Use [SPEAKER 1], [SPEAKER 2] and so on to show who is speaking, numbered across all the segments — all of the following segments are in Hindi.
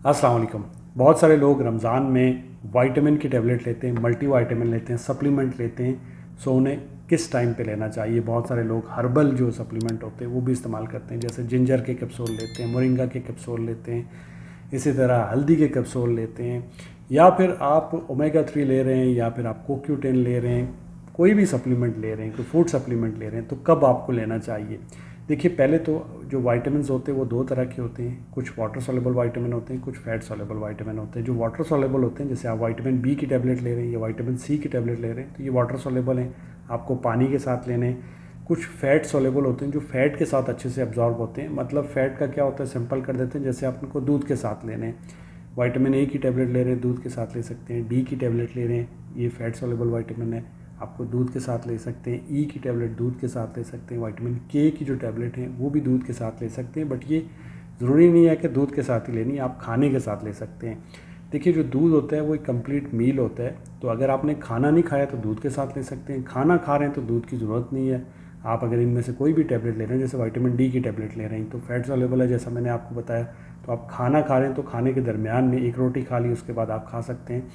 [SPEAKER 1] अस्सलाम वालेकुम। बहुत सारे लोग रमज़ान में विटामिन की टेबलेट लेते हैं, मल्टी विटामिन लेते हैं, सप्लीमेंट लेते हैं। सो उन्हें किस टाइम पे लेना चाहिए? बहुत सारे लोग हर्बल जो सप्लीमेंट होते हैं वो भी इस्तेमाल करते हैं, जैसे जिंजर के कैप्सूल लेते हैं, मोरिंगा के कैप्सूल लेते हैं, इसी तरह हल्दी के कैप्सूल लेते हैं, या फिर आप ओमेगा 3 ले रहे हैं, या फिर आप CoQ10 ले रहे हैं, कोई भी सप्लीमेंट ले रहे हैं, कोई फूड सप्लीमेंट ले रहे हैं, तो कब आपको लेना चाहिए? देखिए, पहले तो जो वाइटामिन होते हैं वो दो तरह के होते हैं। कुछ वाटर सॉल्युबल वाइटामिन होते हैं, कुछ फैट सॉल्युबल वाइटामिन होते हैं। जो वाटर सॉल्युबल होते हैं, जैसे आप विटामिन बी की टेबलेट ले रहे हैं या विटामिन सी की टेबलेट ले रहे हैं, तो ये वाटर सॉल्युबल हैं, आपको पानी के साथ लेने हैं। कुछ फैट सॉल्युबल होते हैं जो फैट के साथ अच्छे से एब्जॉर्ब होते हैं। मतलब फैट का क्या होता है, सिंपल कर देते हैं, जैसे आप उनको दूध के साथ लेने हैं। विटामिन ए की टेबलेट ले रहे हैं, दूध के साथ ले सकते हैं। डी की टेबलेट ले रहे हैं, ये फैट सॉल्युबल विटामिन है, आपको दूध के साथ ले सकते हैं। ई की टेबलेट दूध के साथ ले सकते हैं। विटामिन के की जो टेबलेट है वो भी दूध के साथ ले सकते हैं, बट ये ज़रूरी नहीं है कि दूध के साथ ही लेनी है, आप खाने के साथ ले सकते हैं। देखिए, जो दूध होता है वो एक कंप्लीट मील होता है, तो अगर आपने खाना नहीं खाया तो दूध के साथ ले सकते हैं। खाना खा रहे हैं तो दूध की ज़रूरत नहीं है। आप अगर इनमें से कोई भी टेबलेट ले रहे हैं, जैसे विटामिन डी की टेबलेट ले रहे हैं, तो फैट सॉल्युबल है जैसा मैंने आपको बताया, तो आप खाना खा रहे हैं तो खाने के दरमियान में एक रोटी खा ली, उसके बाद आप खा सकते हैं,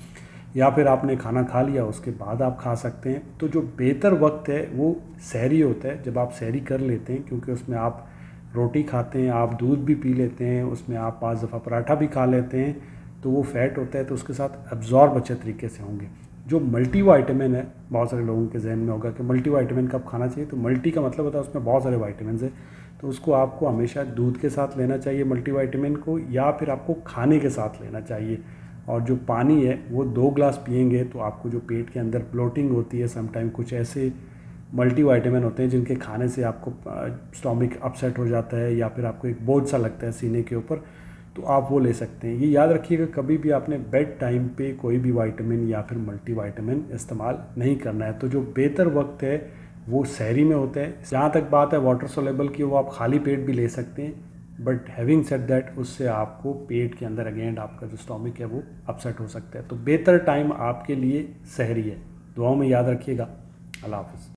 [SPEAKER 1] या फिर आपने खाना खा लिया उसके बाद आप खा सकते हैं। तो जो बेहतर वक्त है वो सहरी होता है, जब आप सहरी कर लेते हैं, क्योंकि उसमें आप रोटी खाते हैं, आप दूध भी पी लेते हैं, उसमें आप 5 दफ़ा पराठा भी खा लेते हैं, तो वो फैट होता है, तो उसके साथ एब्जॉर्ब अच्छे तरीके से होंगे। जो मल्टी वाइटामिन है, बहुत सारे लोगों के जहन में होगा कि मल्टी वाइटामिन कब खाना चाहिए, तो मल्टी का मतलब होता है उसमें बहुत सारे वाइटामिन है, तो उसको आपको हमेशा दूध के साथ लेना चाहिए मल्टी वाइटामिन को, या फिर आपको खाने के साथ लेना चाहिए। और जो पानी है वो 2 ग्लास पिएंगे तो आपको जो पेट के अंदर ब्लोटिंग होती है, समटाइम कुछ ऐसे मल्टी वाइटामिन होते हैं जिनके खाने से आपको स्टोमिक अपसेट हो जाता है, या फिर आपको एक बोझ सा लगता है सीने के ऊपर, तो आप वो ले सकते हैं। ये याद रखिएगा, कभी भी आपने बेड टाइम पे कोई भी विटामिन या फिर मल्टी वाइटामिन इस्तेमाल नहीं करना है। तो जो बेहतर वक्त है वो सहरी में होता है। जहाँ तक बात है वाटर सोलेबल की, वो आप खाली पेट भी ले सकते हैं, बट हैविंग सेड दैट, उससे आपको पेट के अंदर अगेन आपका जो स्टोमिक है वो अपसेट हो सकता है। तो बेहतर टाइम आपके लिए सहरी है। दुआओं में याद रखिएगा। अल्लाह हाफ़िज़।